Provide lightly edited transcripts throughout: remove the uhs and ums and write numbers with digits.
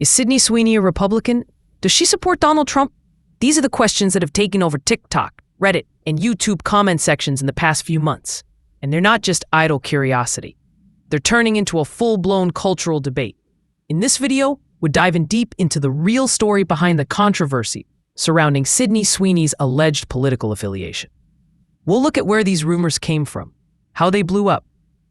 Is Sydney Sweeney a Republican? Does she support Donald Trump? These are the questions that have taken over TikTok, Reddit, and YouTube comment sections in the past few months. And they're not just idle curiosity. They're turning into a full-blown cultural debate. In this video, we're diving deep into the real story behind the controversy surrounding Sydney Sweeney's alleged political affiliation. We'll look at where these rumors came from, how they blew up,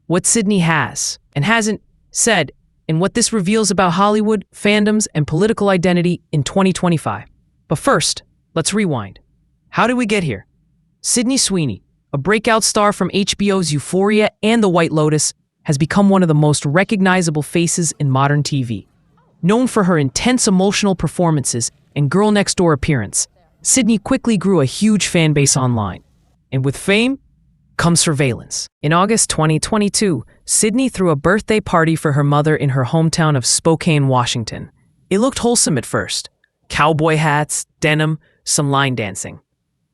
what Sydney has and hasn't said, and what this reveals about Hollywood, fandoms, and political identity in 2025. But first, let's rewind. How did we get here? Sydney Sweeney, a breakout star from HBO's Euphoria and The White Lotus, has become one of the most recognizable faces in modern TV. Known for her intense emotional performances and girl next door appearance, Sydney quickly grew a huge fan base online. And with fame comes surveillance. In August 2022, Sydney threw a birthday party for her mother in her hometown of Spokane, Washington. It looked wholesome at first. Cowboy hats, denim, some line dancing.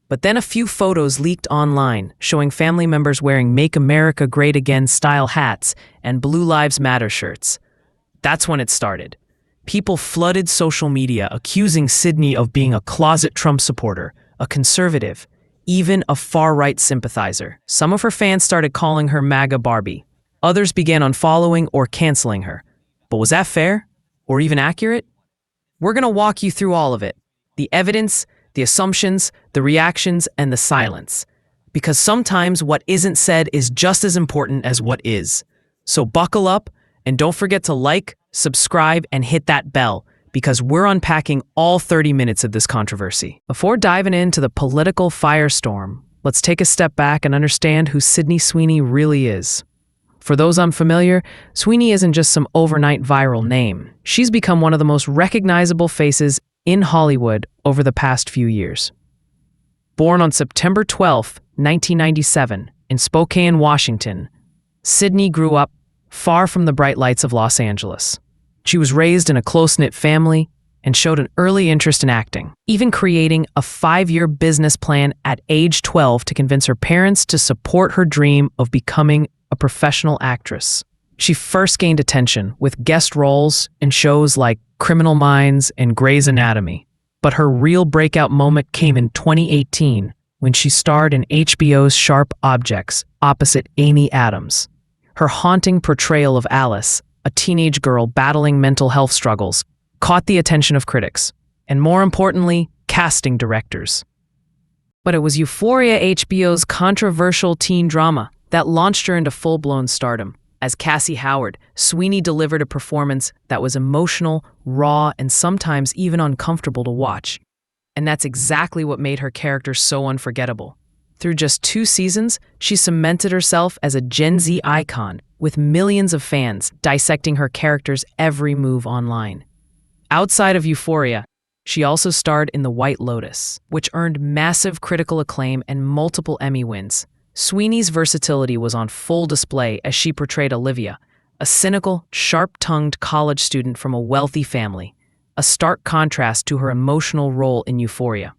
But then a few photos leaked online showing family members wearing Make America Great Again style hats and Blue Lives Matter shirts. That's when it started. People flooded social media accusing Sydney of being a closet Trump supporter, a conservative, even a far-right sympathizer. Some of her fans started calling her MAGA Barbie. Others began unfollowing or canceling her. But was that fair? Or even accurate? We're going to walk you through all of it. The evidence, the assumptions, the reactions, and the silence. Because sometimes what isn't said is just as important as what is. So buckle up, and don't forget to like, subscribe, and hit that bell, because we're unpacking all 30 minutes of this controversy. Before diving into the political firestorm, let's take a step back and understand who Sydney Sweeney really is. For those unfamiliar, Sweeney isn't just some overnight viral name. She's become one of the most recognizable faces in Hollywood over the past few years. Born on September 12, 1997, in Spokane, Washington, Sydney grew up far from the bright lights of Los Angeles. She was raised in a close-knit family and showed an early interest in acting, even creating a 5-year business plan at age 12 to convince her parents to support her dream of becoming a professional actress. She first gained attention with guest roles in shows like Criminal Minds and Grey's Anatomy, but her real breakout moment came in 2018 when she starred in HBO's Sharp Objects opposite Amy Adams. Her haunting portrayal of Alice, a teenage girl battling mental health struggles, caught the attention of critics, and more importantly, casting directors. But it was Euphoria, HBO's controversial teen drama, that launched her into full-blown stardom. As Cassie Howard, Sweeney delivered a performance that was emotional, raw, and sometimes even uncomfortable to watch. And that's exactly what made her character so unforgettable. Through just 2 seasons, she cemented herself as a Gen Z icon, with millions of fans dissecting her character's every move online. Outside of Euphoria, she also starred in The White Lotus, which earned massive critical acclaim and multiple Emmy wins. Sweeney's versatility was on full display as she portrayed Olivia, a cynical, sharp-tongued college student from a wealthy family, a stark contrast to her emotional role in Euphoria.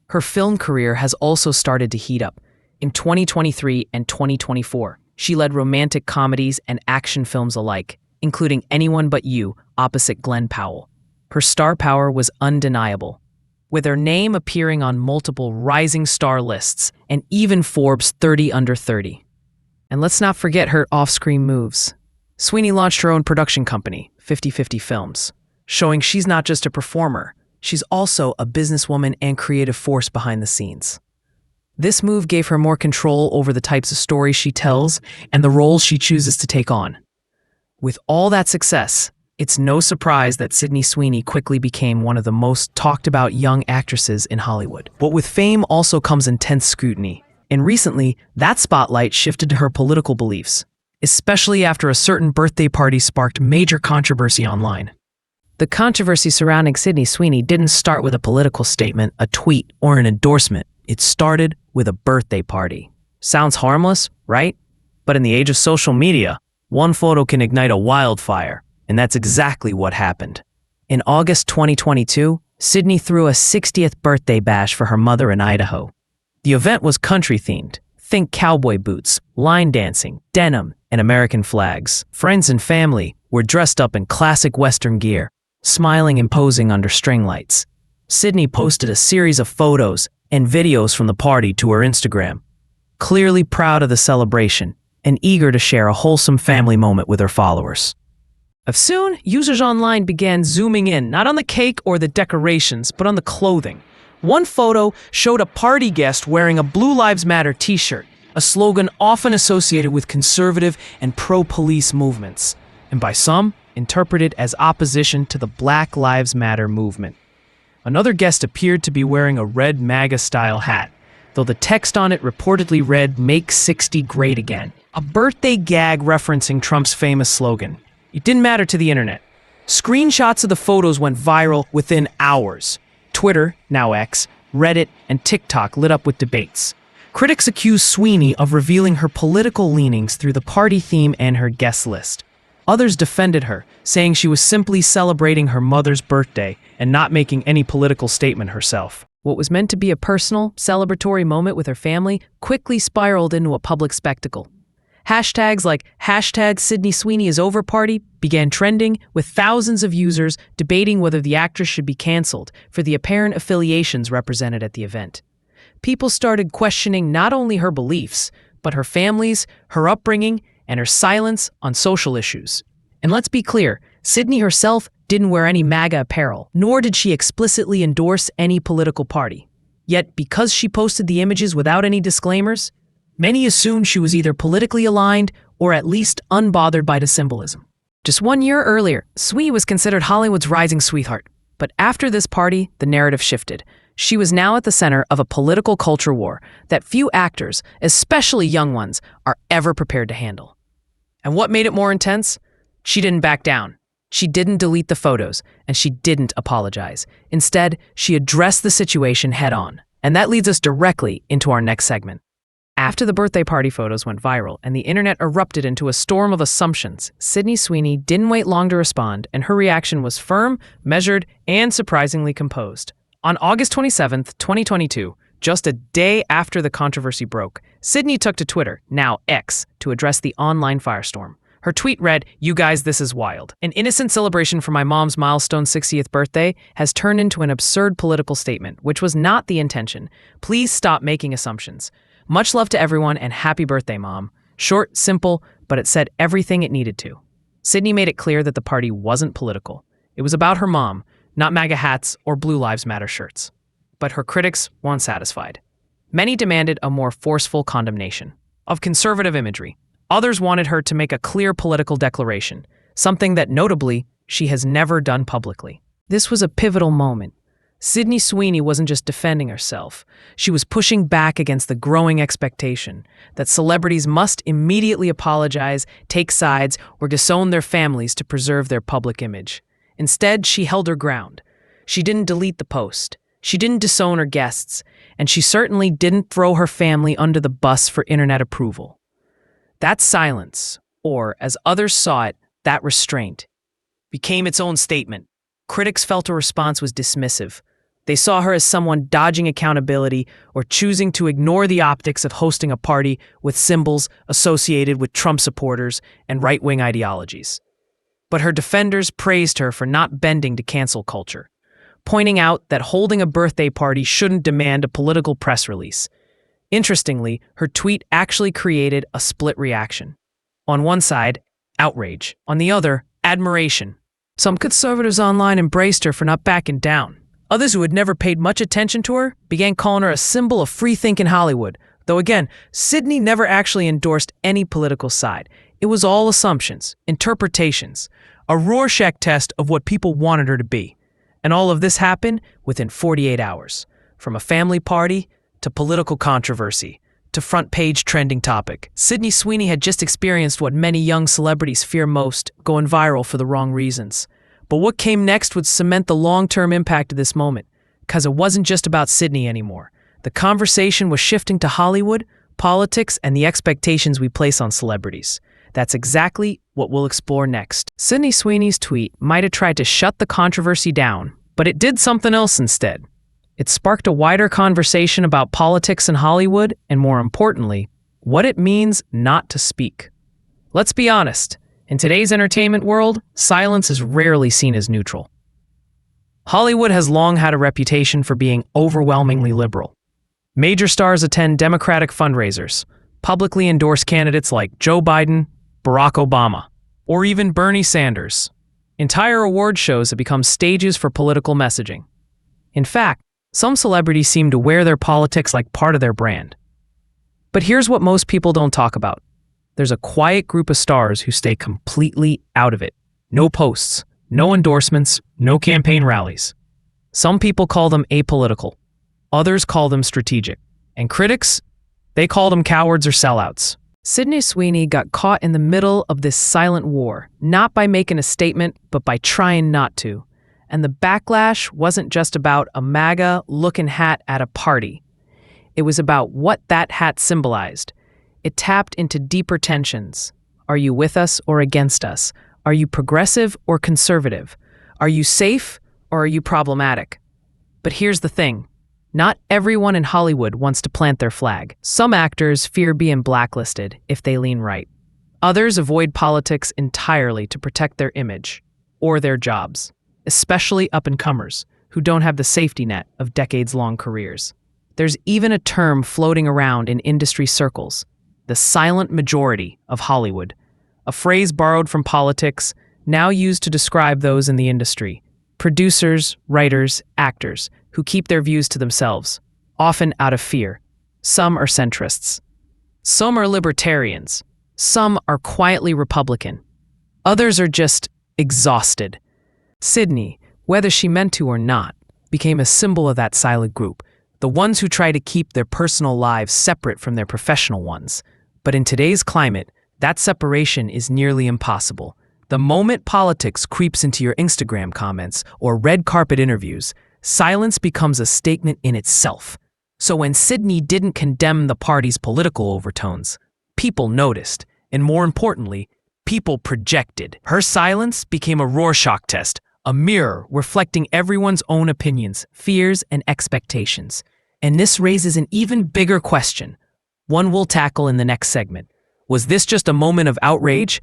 Her film career has also started to heat up. In 2023 and 2024, she led romantic comedies and action films alike, including Anyone But You, opposite Glenn Powell. Her star power was undeniable, with her name appearing on multiple rising star lists and even Forbes 30 Under 30. And let's not forget her off-screen moves. Sweeney launched her own production company, 50/50 Films, showing she's not just a performer, she's also a businesswoman and creative force behind the scenes. This move gave her more control over the types of stories she tells and the roles she chooses to take on. With all that success, it's no surprise that Sydney Sweeney quickly became one of the most talked about young actresses in Hollywood. But with fame also comes intense scrutiny, and recently, that spotlight shifted to her political beliefs, especially after a certain birthday party sparked major controversy online. The controversy surrounding Sydney Sweeney didn't start with a political statement, a tweet, or an endorsement. It started with a birthday party. Sounds harmless, right? But in the age of social media, one photo can ignite a wildfire. And that's exactly what happened. In August 2022, Sydney threw a 60th birthday bash for her mother in Idaho. The event was country-themed. Think cowboy boots, line dancing, denim, and American flags. Friends and family were dressed up in classic Western gear, smiling and posing under string lights. Sydney posted a series of photos and videos from the party to her Instagram, clearly proud of the celebration and eager to share a wholesome family moment with her followers. Soon, users online began zooming in, not on the cake or the decorations, but on the clothing. One photo showed a party guest wearing a Blue Lives Matter t-shirt, a slogan often associated with conservative and pro-police movements, and by some, interpreted as opposition to the Black Lives Matter movement. Another guest appeared to be wearing a red MAGA-style hat, though the text on it reportedly read, "Make 60 Great Again," a birthday gag referencing Trump's famous slogan. It didn't matter to the internet. Screenshots of the photos went viral within hours. Twitter, now X, Reddit, and TikTok lit up with debates. Critics accused Sweeney of revealing her political leanings through the party theme and her guest list. Others defended her, saying she was simply celebrating her mother's birthday and not making any political statement herself. What was meant to be a personal, celebratory moment with her family quickly spiraled into a public spectacle. Hashtags like #SydneySweeneyIsOverParty began trending, with thousands of users debating whether the actress should be canceled for the apparent affiliations represented at the event. People started questioning not only her beliefs, but her family's, her upbringing, and her silence on social issues. And let's be clear, Sydney herself didn't wear any MAGA apparel, nor did she explicitly endorse any political party. Yet, because she posted the images without any disclaimers, many assumed she was either politically aligned or at least unbothered by the symbolism. Just 1 year earlier, Sweeney was considered Hollywood's rising sweetheart. But after this party, the narrative shifted. She was now at the center of a political culture war that few actors, especially young ones, are ever prepared to handle. And what made it more intense? She didn't back down. She didn't delete the photos, and she didn't apologize. Instead, she addressed the situation head-on. And that leads us directly into our next segment. After the birthday party photos went viral and the internet erupted into a storm of assumptions, Sydney Sweeney didn't wait long to respond, and her reaction was firm, measured, and surprisingly composed. On August 27, 2022, just a day after the controversy broke, Sydney took to Twitter, now X, to address the online firestorm. Her tweet read, "You guys, this is wild. An innocent celebration for my mom's milestone 60th birthday has turned into an absurd political statement, which was not the intention. Please stop making assumptions. Much love to everyone and happy birthday, Mom." Short, simple, but it said everything it needed to. Sydney made it clear that the party wasn't political. It was about her mom, not MAGA hats or Blue Lives Matter shirts. But her critics weren't satisfied. Many demanded a more forceful condemnation of conservative imagery. Others wanted her to make a clear political declaration, something that notably she has never done publicly. This was a pivotal moment. Sydney Sweeney wasn't just defending herself. She was pushing back against the growing expectation that celebrities must immediately apologize, take sides, or disown their families to preserve their public image. Instead, she held her ground. She didn't delete the post. She didn't disown her guests, and she certainly didn't throw her family under the bus for internet approval. That silence, or as others saw it, that restraint, became its own statement. Critics felt her response was dismissive. They saw her as someone dodging accountability or choosing to ignore the optics of hosting a party with symbols associated with Trump supporters and right-wing ideologies. But her defenders praised her for not bending to cancel culture, pointing out that holding a birthday party shouldn't demand a political press release. Interestingly, her tweet actually created a split reaction. On one side, outrage. On the other, admiration. Some conservatives online embraced her for not backing down. Others who had never paid much attention to her began calling her a symbol of free-thinking Hollywood. Though again, Sydney never actually endorsed any political side. It was all assumptions, interpretations, a Rorschach test of what people wanted her to be. And all of this happened within 48 hours. From a family party to political controversy, to front-page trending topic. Sydney Sweeney had just experienced what many young celebrities fear most, going viral for the wrong reasons. But what came next would cement the long-term impact of this moment, because it wasn't just about Sydney anymore. The conversation was shifting to Hollywood, politics, and the expectations we place on celebrities. That's exactly what we'll explore next. Sydney Sweeney's tweet might have tried to shut the controversy down, but it did something else instead. It sparked a wider conversation about politics in Hollywood and, more importantly, what it means not to speak. Let's be honest, in today's entertainment world, silence is rarely seen as neutral. Hollywood has long had a reputation for being overwhelmingly liberal. Major stars attend Democratic fundraisers, publicly endorse candidates like Joe Biden, Barack Obama, or even Bernie Sanders. Entire award shows have become stages for political messaging. In fact, some celebrities seem to wear their politics like part of their brand. But here's what most people don't talk about. There's a quiet group of stars who stay completely out of it. No posts, no endorsements, no campaign rallies. Some people call them apolitical. Others call them strategic. And critics? They call them cowards or sellouts. Sydney Sweeney got caught in the middle of this silent war, not by making a statement, but by trying not to. And the backlash wasn't just about a MAGA-looking hat at a party. It was about what that hat symbolized. It tapped into deeper tensions. Are you with us or against us? Are you progressive or conservative? Are you safe or are you problematic? But here's the thing. Not everyone in Hollywood wants to plant their flag. Some actors fear being blacklisted if they lean right. Others avoid politics entirely to protect their image or their jobs, especially up-and-comers who don't have the safety net of decades-long careers. There's even a term floating around in industry circles, the silent majority of Hollywood, a phrase borrowed from politics, now used to describe those in the industry, producers, writers, actors, who keep their views to themselves, often out of fear. Some are centrists. Some are libertarians. Some are quietly Republican. Others are just exhausted. Sydney, whether she meant to or not, became a symbol of that silent group, the ones who try to keep their personal lives separate from their professional ones. But in today's climate, that separation is nearly impossible. The moment politics creeps into your Instagram comments or red carpet interviews, silence becomes a statement in itself. So when Sydney didn't condemn the party's political overtones, people noticed, and more importantly, people projected. Her silence became a Rorschach test, a mirror reflecting everyone's own opinions, fears, and expectations. And this raises an even bigger question, one we'll tackle in the next segment. Was this just a moment of outrage,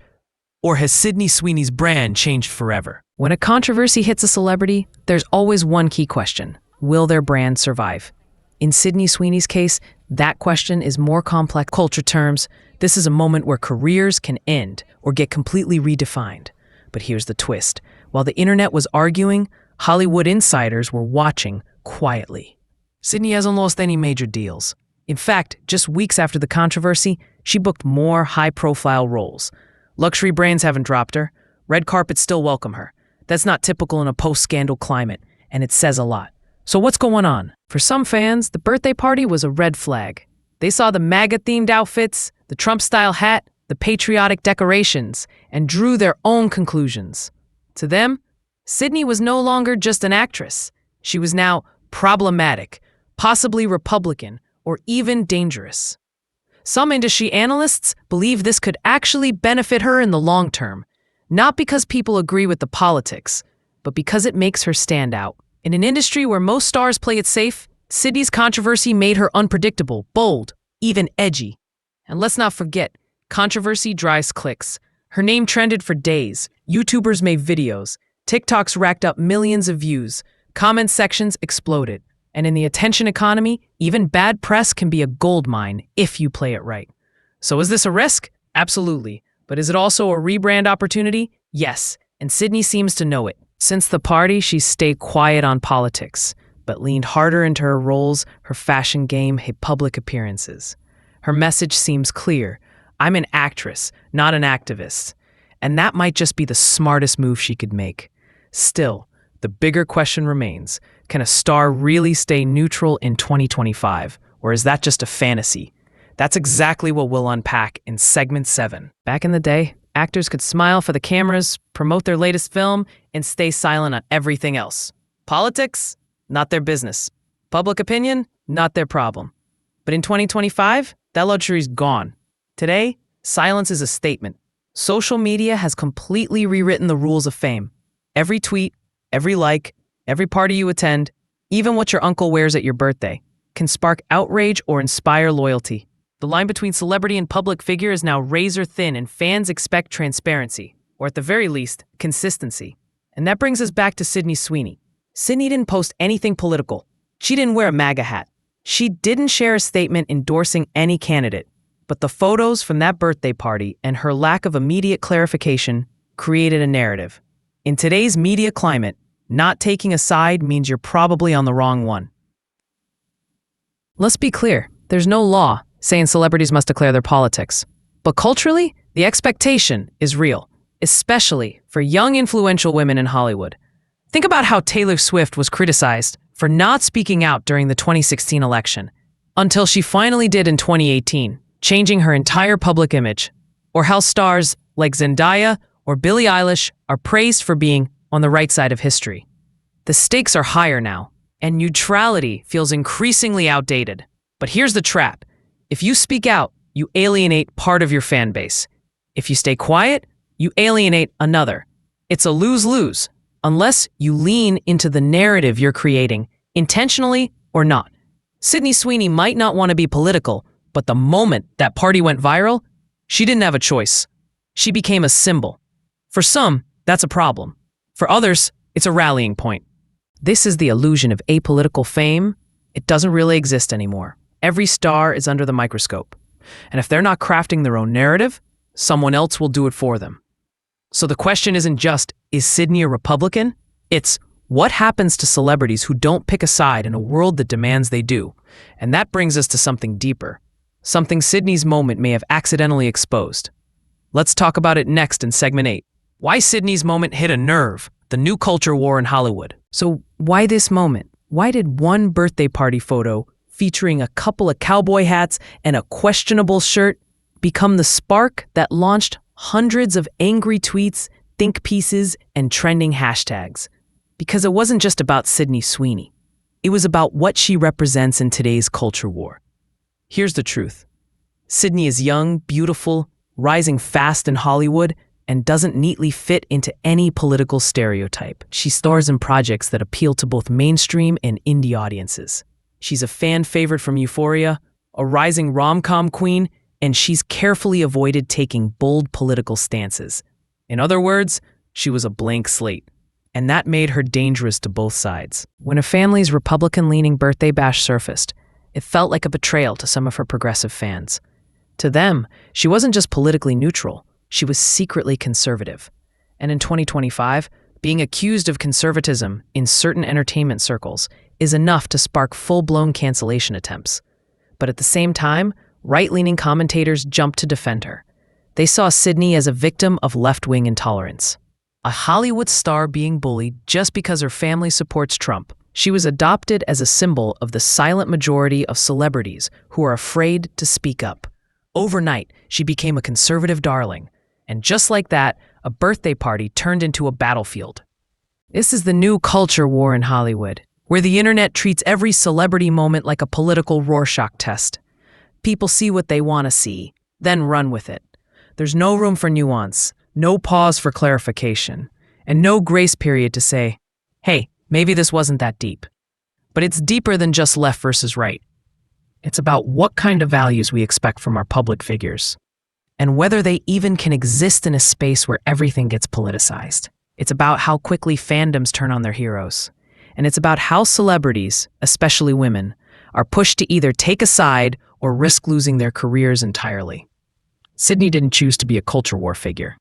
or has Sydney Sweeney's brand changed forever? When a controversy hits a celebrity, there's always one key question. Will their brand survive? In Sydney Sweeney's case, that question is more complex. Culture terms, this is a moment where careers can end or get completely redefined. But here's the twist. While the internet was arguing, Hollywood insiders were watching quietly. Sydney hasn't lost any major deals. In fact, just weeks after the controversy, she booked more high-profile roles. Luxury brands haven't dropped her. Red carpets still welcome her. That's not typical in a post-scandal climate, and it says a lot. So what's going on? For some fans, the birthday party was a red flag. They saw the MAGA-themed outfits, the Trump-style hat, the patriotic decorations, and drew their own conclusions. To them, Sydney was no longer just an actress. She was now problematic, possibly Republican, or even dangerous. Some industry analysts believe this could actually benefit her in the long term, not because people agree with the politics, but because it makes her stand out. In an industry where most stars play it safe, Sydney's controversy made her unpredictable, bold, even edgy. And let's not forget, controversy drives clicks. Her name trended for days. YouTubers made videos. TikToks racked up millions of views. Comment sections exploded. And in the attention economy, even bad press can be a gold mine if you play it right. So is this a risk? Absolutely. But is it also a rebrand opportunity? Yes. And Sydney seems to know it. Since the party, she's stayed quiet on politics, but leaned harder into her roles, her fashion game, her public appearances. Her message seems clear. I'm an actress, not an activist. And that might just be the smartest move she could make. Still, the bigger question remains, can a star really stay neutral in 2025? Or is that just a fantasy? That's exactly what we'll unpack in segment 7. Back in the day, actors could smile for the cameras, promote their latest film, and stay silent on everything else. Politics? Not their business. Public opinion? Not their problem. But in 2025, that luxury's gone. Today, silence is a statement. Social media has completely rewritten the rules of fame. Every tweet, every like, every party you attend, even what your uncle wears at your birthday, can spark outrage or inspire loyalty. The line between celebrity and public figure is now razor thin, and fans expect transparency, or at the very least, consistency. And that brings us back to Sydney Sweeney. Sydney didn't post anything political. She didn't wear a MAGA hat. She didn't share a statement endorsing any candidate. But the photos from that birthday party and her lack of immediate clarification created a narrative. In today's media climate, not taking a side means you're probably on the wrong one. Let's be clear, there's no law saying celebrities must declare their politics. But culturally, the expectation is real, especially for young influential women in Hollywood. Think about how Taylor Swift was criticized for not speaking out during the 2016 election, until she finally did in 2018, changing her entire public image. Or how stars like Zendaya or Billie Eilish are praised for being on the right side of history. The stakes are higher now, and neutrality feels increasingly outdated. But here's the trap. If you speak out, you alienate part of your fan base. If you stay quiet, you alienate another. It's a lose-lose, unless you lean into the narrative you're creating, intentionally or not. Sydney Sweeney might not want to be political, but the moment that party went viral, she didn't have a choice. She became a symbol. For some, that's a problem. For others, it's a rallying point. This is the illusion of apolitical fame. It doesn't really exist anymore. Every star is under the microscope. And if they're not crafting their own narrative, someone else will do it for them. So the question isn't just, is Sydney a Republican? It's, what happens to celebrities who don't pick a side in a world that demands they do? And that brings us to something deeper. Something Sydney's moment may have accidentally exposed. Let's talk about it next in segment 8. Why Sydney's moment hit a nerve, the new culture war in Hollywood. So why this moment? Why did one birthday party photo featuring a couple of cowboy hats and a questionable shirt become the spark that launched hundreds of angry tweets, think pieces, and trending hashtags? Because it wasn't just about Sydney Sweeney. It was about what she represents in today's culture war. Here's the truth. Sydney is young, beautiful, rising fast in Hollywood, and doesn't neatly fit into any political stereotype. She stars in projects that appeal to both mainstream and indie audiences. She's a fan favorite from Euphoria, a rising rom-com queen, and she's carefully avoided taking bold political stances. In other words, she was a blank slate. And that made her dangerous to both sides. When a family's Republican-leaning birthday bash surfaced, it felt like a betrayal to some of her progressive fans. To them, she wasn't just politically neutral, she was secretly conservative. And in 2025, being accused of conservatism in certain entertainment circles is enough to spark full-blown cancellation attempts. But at the same time, right-leaning commentators jumped to defend her. They saw Sydney as a victim of left-wing intolerance. A Hollywood star being bullied just because her family supports Trump. She was adopted as a symbol of the silent majority of celebrities who are afraid to speak up. Overnight, she became a conservative darling. And just like that, a birthday party turned into a battlefield. This is the new culture war in Hollywood, where the internet treats every celebrity moment like a political Rorschach test. People see what they want to see, then run with it. There's no room for nuance, no pause for clarification, and no grace period to say, hey, maybe this wasn't that deep. But it's deeper than just left versus right. It's about what kind of values we expect from our public figures, and whether they even can exist in a space where everything gets politicized. It's about how quickly fandoms turn on their heroes. And it's about how celebrities, especially women, are pushed to either take a side or risk losing their careers entirely. Sydney didn't choose to be a culture war figure.